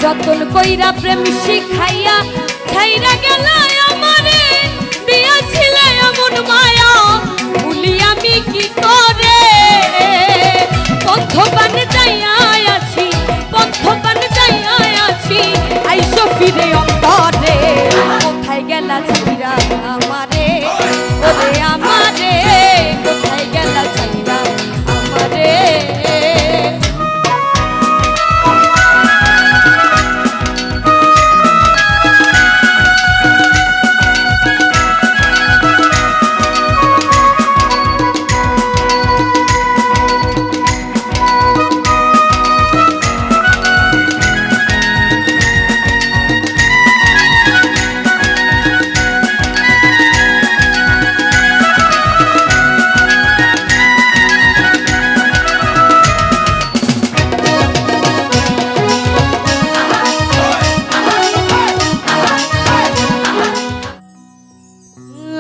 যতন কইরা প্রেম শিখাইয়া ছাইরা গেল আমারে দিয়াছিলে এমন মায়া ভুলি আমি কি করে পথবান যাইয়া আছি পথবান যাইয়া আছি আইসো ফিরে অন্তরে কোথায় গেলা ছাইরা আমারে ওরে আমারে কোথায় গেলা ছাইরা আমারে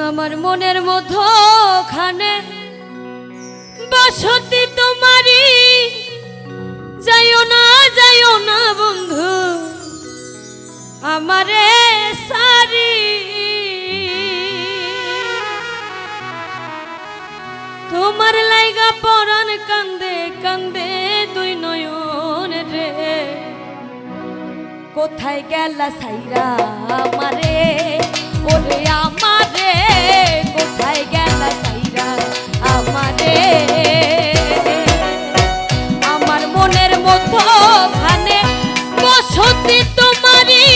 আমার মনের মধ্যখানে বসতি তোমারি যাইও না বন্ধু আমারে সারি তোমার লাইগা পরাণ কান্দে কান্দে দুই নয়ন রে কোথায় গেলা সাইরা আমারে ওরে আমারে কোথায় গেলা সাইরা আমারে আমার মনের মধ্যখানে বসতি তোমারি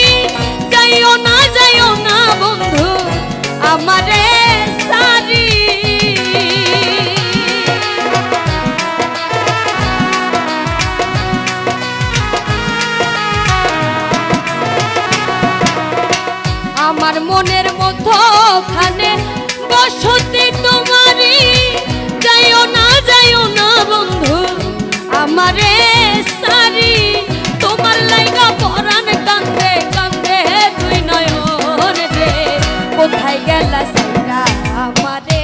যাইও না বন্ধু আমারে সারি আমার মনের মধ্যখানে বসতি তোমারি যাইও না বন্ধু আমারে সারি তোমার লাইগা পরাণ কান্দে কান্দে দুই নয়ন রে কোথায় গেলা সাইরা আমারে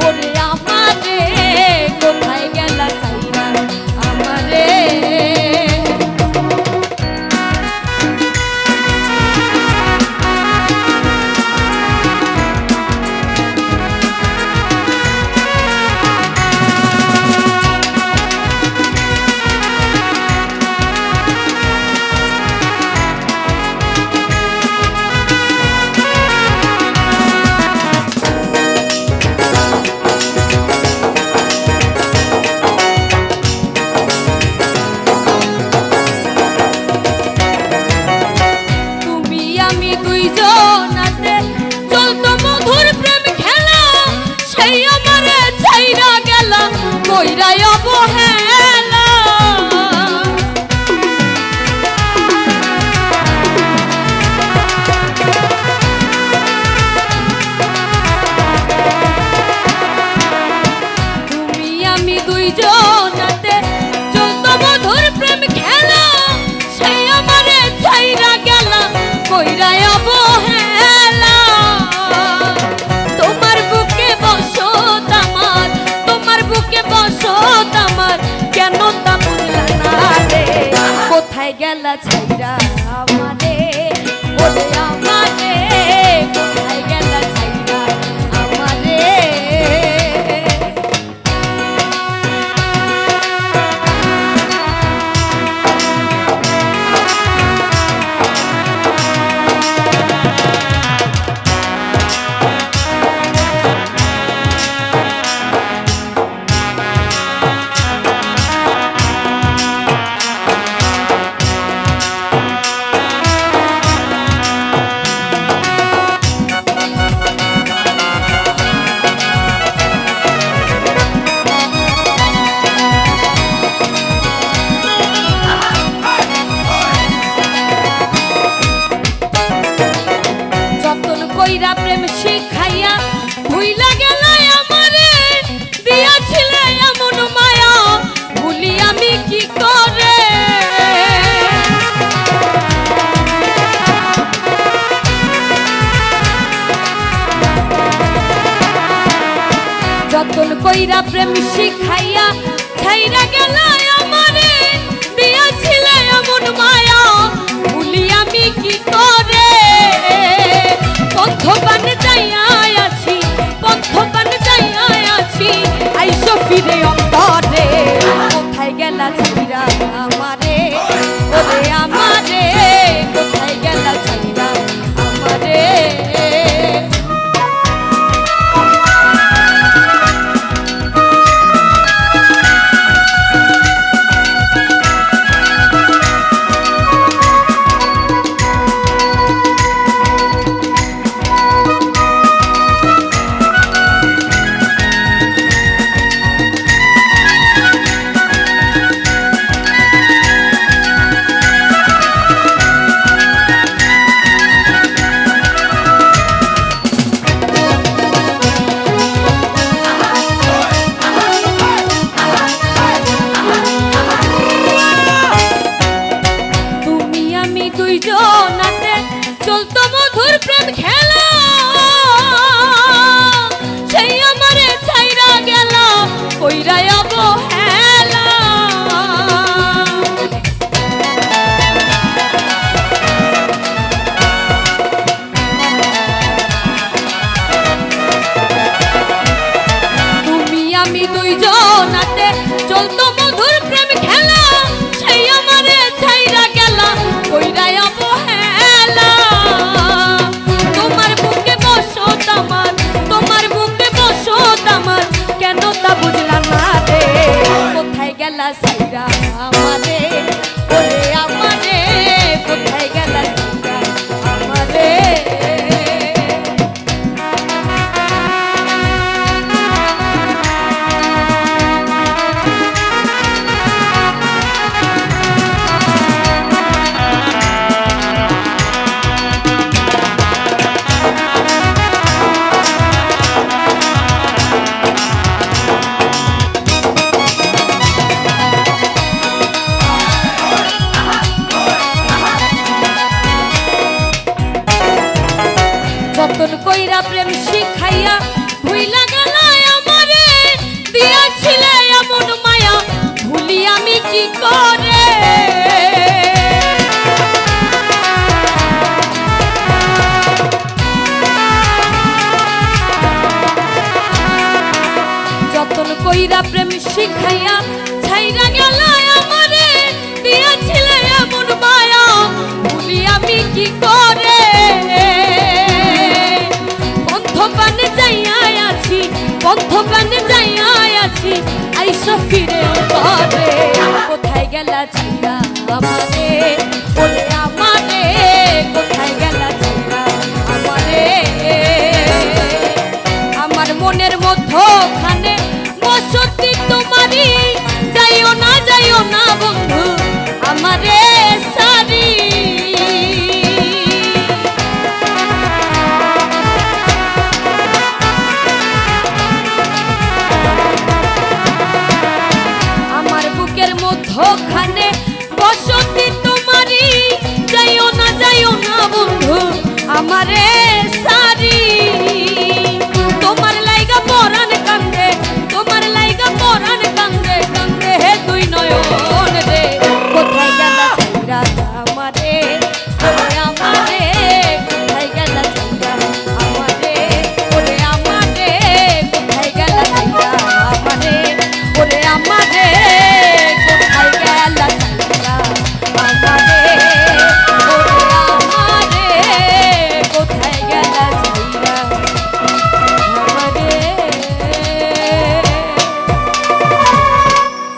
ওরে আমারে কোথায় গেলা সাইরা আমারে কইরায় অবহেলা তুমি আমি দুইজনাতে চলত মধুর প্রেম খেলা সেই আমারে ছাইরা গেল কইরায় অবহেলা তোমার বুকে বসত আমার তোমার বুকে বসত আমার কেন তা বুঝলা না রে কোথায় গেলা ছাইরা আমারে ওরে আমারে কোথায় গেলা ছাইরা আমারে কইরা প্রেম শিখাইয়া ভুইলা গেল আমারে দিয়াছিলে এমন মায়া ভুলি আমি কি করে যতন কইরা প্রেম শিখাইয়া ছাইরা গেল আমারে দিয়াছিলে এমন মায়া দুইজনাতে চলতো মধুর প্রেম খেলা, সেই আমারে ছাইরা গেল কইরা অবহেলা। তুমি আমি দুইজনাতে চলতো মধুর প্রেম খেলা, সেই আমারে ছাইরা গেল কইরা অবহেলা। তোমার বুকে বসত আমার, তোমার বুকে বসত আমার, কেন তা বুঝলাম না রে। কোথায় গেলা ছাইরা আমারে, ওরে আমারে, কোথায় গেলা ছাইরা আমারে। যতন কইরা প্রেম শিখাইয়া ভুইলা গেল আমারে, দিয়াছিলে এমন মায়া ভুলি আমি কি করে। যতন কইরা প্রেম শিখাইয়া ছাইরা গেল আমারে, দিয়াছিলে এমন মায়া ভুলি আমি কি করে। বন্ধবানে যাইয়া আছি, বন্ধবানে যাইয়া আছি, আইসা ফিরে ঘরে। কোথায় গেলা ছাইরা আমারে, বলে আমারে, কোথায় গেলা ছাইরা আমারে। আমার মনের মধ্যখানে বসতি তোমারই, যাইও না বন্ধু আমারে সারি। আমার বুকের মধ্যখানে বসতি তোমারই, যাইও না বন্ধু আমারে সারি।